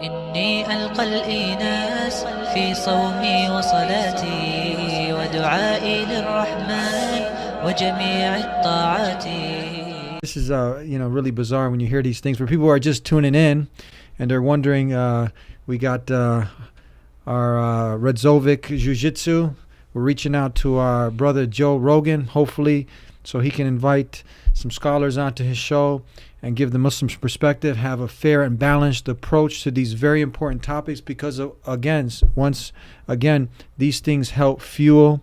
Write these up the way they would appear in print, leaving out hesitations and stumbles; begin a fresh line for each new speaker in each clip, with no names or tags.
إني ألقى الإناس في صومي وصلاتي ودعائي للرحمن وجميع الطاعات.
This is really bizarre when you hear these things where people are just tuning in and they're wondering. We got our Redzovic Jiu-Jitsu. We're reaching out to our brother Joe Rogan, hopefully, so he can invite some scholars onto his show and give the Muslims perspective, have a fair and balanced approach to these very important topics, because once again, these things help fuel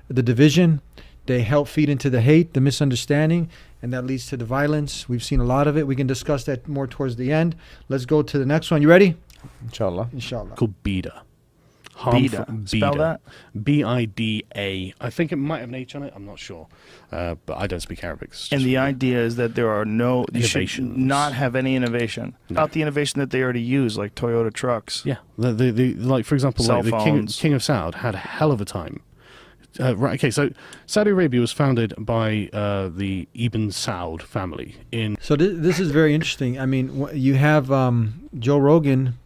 the division. They help feed into the hate, the misunderstanding, and that leads to the violence. We've seen a lot of it. We can discuss that more towards the end. Let's go to the next one. You ready?
Inshallah.
Called Bida.
Bida. Spell that.
Bida. I think it might have an H on it. I'm not sure, but I don't speak Arabic.
And the idea is that there are no
innovations.
You should not have any innovation.
No.
Not the innovation that they already use, like Toyota trucks.
Yeah, like for example,
Cell
like the King of Saud had a hell of a time. Right. Okay. So Saudi Arabia was founded by the Ibn Saud family in.
So this is very interesting. I mean, you have Joe Rogan,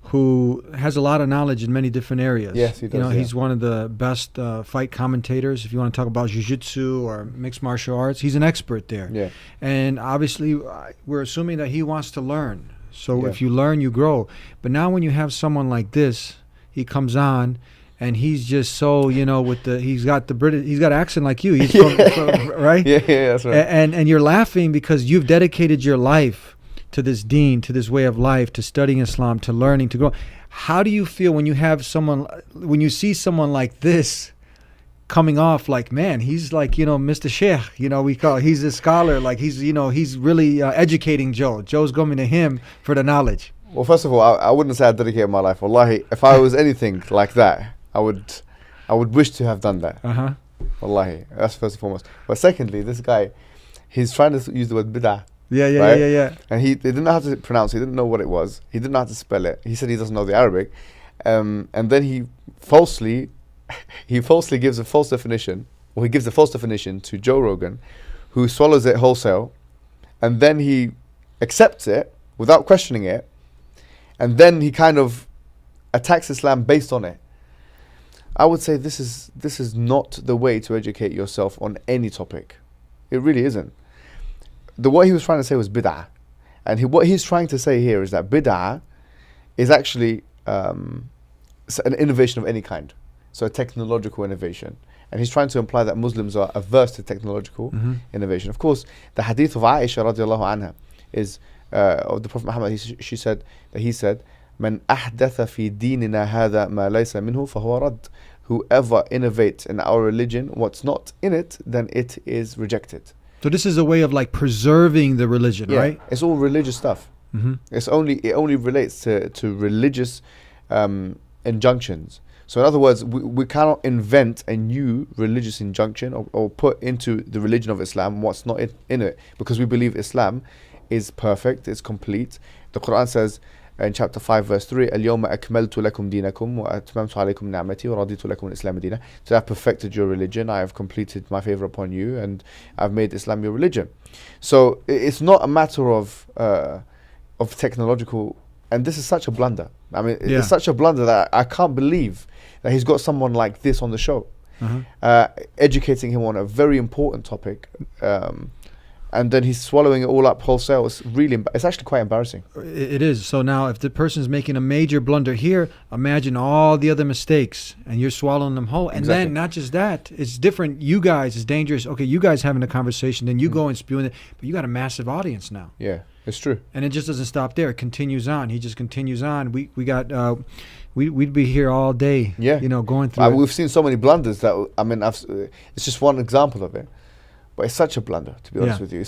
who has a lot of knowledge in many different areas.
Yes, he does.
He's one of the best fight commentators. If you want to talk about jiu-jitsu or mixed martial arts, he's an expert there.
Yeah.
And obviously, we're assuming that he wants to learn. So
Yeah.
if you learn, you grow. But now when you have someone like this, he comes on, and he's just so, he's got accent like you. He's from, right?
Yeah, that's right.
And you're laughing because you've dedicated your life to this deen, to this way of life, to studying Islam, to learning, to grow. How do you feel when you see someone like this coming off like, man, he's like, Mr. Sheikh, he's a scholar, like he's really educating Joe. Joe's coming to him for the knowledge.
Well, first of all, I wouldn't say I dedicated my life. Wallahi, if I was anything like that, I would wish to have done that. Wallahi, that's first and foremost. But secondly, this guy, he's trying to use the word bid'ah.
Yeah.
And they didn't know how to pronounce it. He didn't know what it was. He didn't know how to spell it. He said he doesn't know the Arabic. And then he falsely gives a false definition, or he gives a false definition to Joe Rogan, who swallows it wholesale, and then he accepts it without questioning it, and then he kind of attacks Islam based on it. I would say this is not the way to educate yourself on any topic. It really isn't. What he was trying to say was bid'ah. And what he's trying to say here is that bid'ah is actually an innovation of any kind. So a technological innovation. And he's trying to imply that Muslims are averse to technological innovation. Of course, the hadith of Aisha radiallahu anha is of the Prophet Muhammad. He said, "Man ahdatha fi dinina hadha ma laysa minhu fahuwa rad." Whoever innovates in our religion what's not in it, then it is rejected.
So this is a way of like preserving the religion, right?
It's all religious stuff. It only relates to religious injunctions. So in other words, we cannot invent a new religious injunction or put into the religion of Islam what's not in it, because we believe Islam is perfect, it's complete. The Quran says in chapter 5 verse 3, اليوم أكملت لكم دينكم وأتممت عليكم نعمتي ورضيت لكم الإسلام دينا. So I've perfected your religion, I have completed my favor upon you, and I've made Islam your religion. So it's not a matter of technological, and this is such a blunder. I mean, it's such a blunder that I can't believe that he's got someone like this on the show, educating him on a very important topic. And then he's swallowing it all up wholesale. It's actually quite embarrassing.
It is. So now if the person's making a major blunder here, imagine all the other mistakes, and you're swallowing them whole. And then not just that, it's different. You guys, it's dangerous. Okay, you guys having a conversation, then you go and spewing it, but you got a massive audience now.
Yeah, it's true.
And it just doesn't stop there. It continues on. He just continues on. We got, we'd be here all day, going through it.
We've seen so many blunders that, it's just one example of it. But it's such a blunder, to be honest with you.